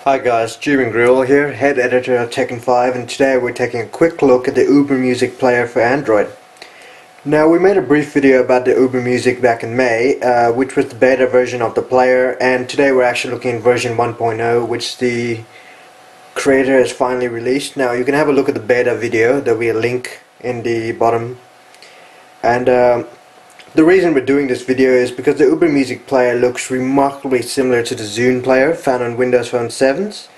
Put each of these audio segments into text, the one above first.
Hi guys, JProductionsSV here, head editor of Tekken5, and today we're taking a quick look at the UberMusic Player for Android. Now, we made a brief video about the UberMusic back in May, which was the beta version of the player, and today we're actually looking at version 1.0, which the creator has finally released. Now, you can have a look at the beta video. There'll be a link in the bottom. And the reason we're doing this video is because the UberMusic Player looks remarkably similar to the Zune Player found on Windows Phone 7's,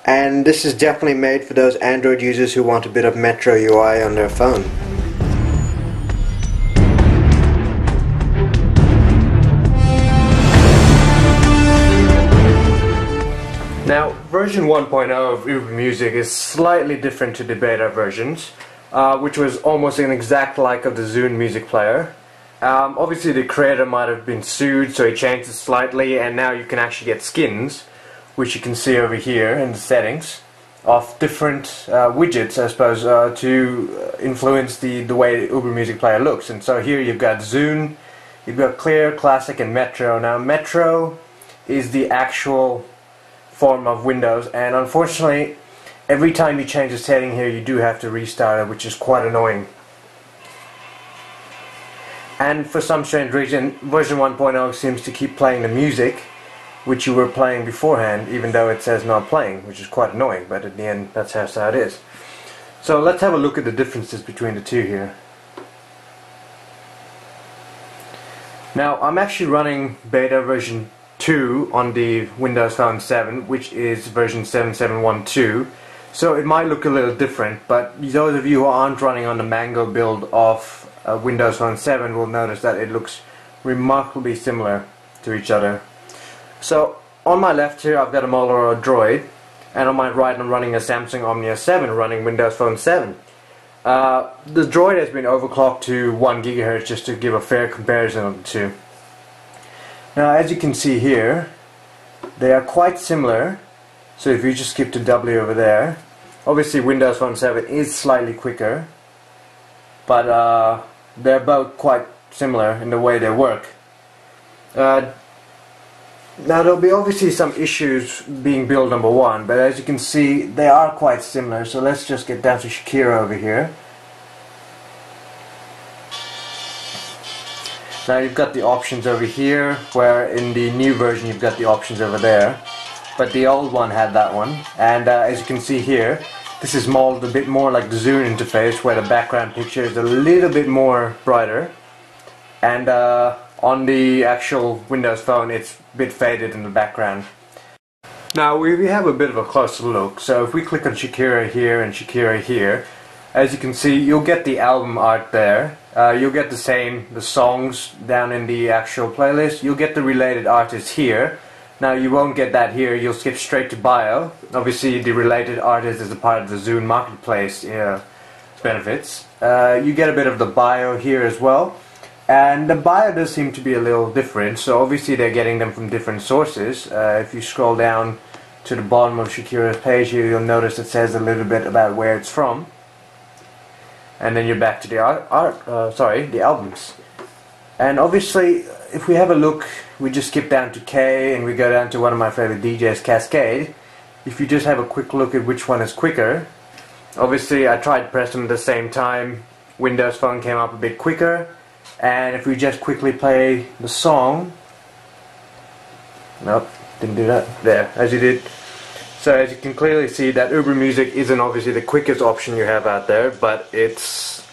and this is definitely made for those Android users who want a bit of Metro UI on their phone. Now, version 1.0 of UberMusic is slightly different to the beta versions, which was almost an exact like of the Zune Music Player. Obviously the creator might have been sued, so he changed it slightly, and now you can actually get skins, which you can see over here in the settings, of different widgets, I suppose, to influence the way the UberMusic Player looks. And so here you've got Zune, you've got Clear, Classic, and Metro. Now Metro is the actual form of Windows, and unfortunately every time you change the setting here you do have to restart it, which is quite annoying. And for some strange reason, version 1.0 seems to keep playing the music which you were playing beforehand, even though it says not playing, which is quite annoying, but at the end that's how it is. So let's have a look at the differences between the two here. Now, I'm actually running beta version 2 on the Windows Phone 7, which is version 7712, so it might look a little different, but those of you who aren't running on the Mango build of Windows Phone 7 will notice that it looks remarkably similar to each other. So on my left here I've got a Motorola Droid, and on my right I'm running a Samsung Omnia 7 running Windows Phone 7. The Droid has been overclocked to 1 GHz just to give a fair comparison of the two. Now, as you can see here, they are quite similar. So if you just skip to W over there, obviously Windows Phone 7 is slightly quicker, but they're both quite similar in the way they work. Now, there'll be obviously some issues being build number 1, but as you can see they are quite similar. So let's just get down to Shakira over here. Now you've got the options over here, where in the new version you've got the options over there, but the old one had that one. And as you can see here, this is molded a bit more like the Zune interface, where the background picture is a little bit more brighter, and on the actual Windows Phone it's a bit faded in the background. Now we have a bit of a closer look. So if we click on Shakira here and Shakira here, as you can see you'll get the album art there. You'll get the songs down in the actual playlist. You'll get the related artists here. Now you won't get that here. You'll skip straight to bio. Obviously the related artist is a part of the Zune Marketplace benefits. You get a bit of the bio here as well. And the bio does seem to be a little different. So obviously they're getting them from different sources. If you scroll down to the bottom of Shakira's page here, you'll notice it says a little bit about where it's from. And then you're back to the the albums. And obviously, if we have a look, we just skip down to K and we go down to one of my favorite DJs, Cascade. If you just have a quick look at which one is quicker, obviously I tried to press them at the same time. Windows Phone came up a bit quicker. And if we just quickly play the song, nope, didn't do that. There, as you did. So as you can clearly see, that UberMusic isn't obviously the quickest option you have out there, but it's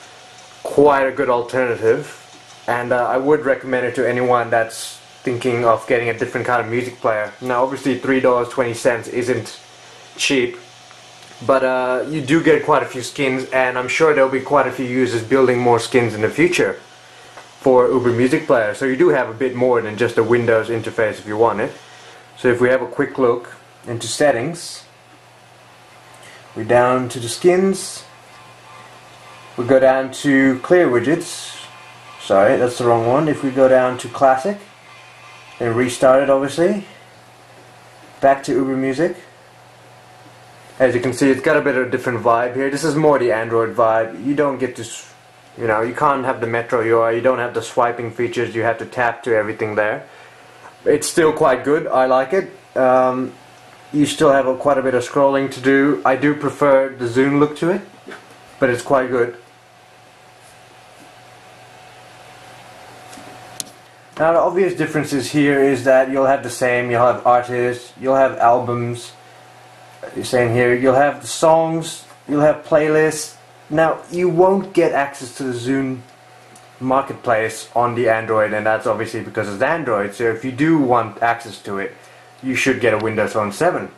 quite a good alternative, and I would recommend it to anyone that's thinking of getting a different kind of music player. Now obviously $3.20 isn't cheap, but you do get quite a few skins, and I'm sure there'll be quite a few users building more skins in the future for UberMusic Player, so you do have a bit more than just a Windows interface if you want it. So if we have a quick look into settings, we're down to the skins, we go down to clear widgets, sorry that's the wrong one. If we go down to classic, then restart it obviously, back to UberMusic. As you can see, it's got a bit of a different vibe here. This is more the Android vibe. You don't get this, you know, you can't have the Metro UI, you don't have the swiping features, you have to tap to everything there. It's still quite good, I like it. you still have quite a bit of scrolling to do. I do prefer the Zune look to it, but it's quite good. Now the obvious differences here is that you'll have the same, you'll have artists, you'll have albums, you're saying here, you'll have the songs, you'll have playlists. Now you won't get access to the Zune marketplace on the Android, and that's obviously because it's Android, so if you do want access to it, you should get a Windows Phone 7.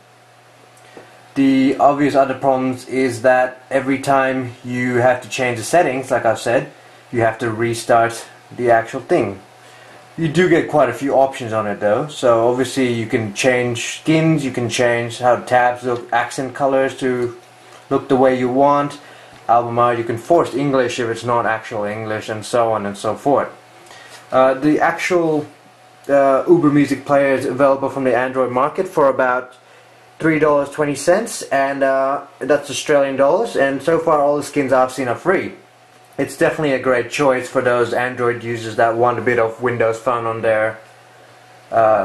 The obvious other problems is that every time you have to change the settings, like I've said, you have to restart the actual thing. You do get quite a few options on it though, so obviously you can change skins, you can change how tabs look, accent colors to look the way you want, album art, you can force English if it's not actual English, and so on and so forth. The actual UberMusic Player is available from the Android market for about $3.20, and that's Australian dollars, and so far all the skins I've seen are free. It's definitely a great choice for those Android users that want a bit of Windows Phone on their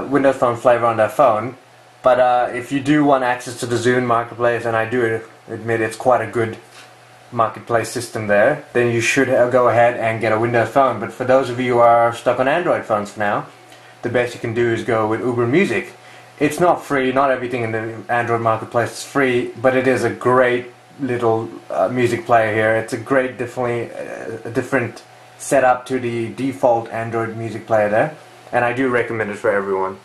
Windows Phone flavor on their phone. But if you do want access to the Zune marketplace, and I do admit it's quite a good marketplace system there, then you should go ahead and get a Windows Phone. But for those of you who are stuck on Android phones for now, the best you can do is go with UberMusic. It's not free, not everything in the Android marketplace is free, but it is a great little music player here. It's a great, definitely a different setup to the default Android music player there, and I do recommend it for everyone.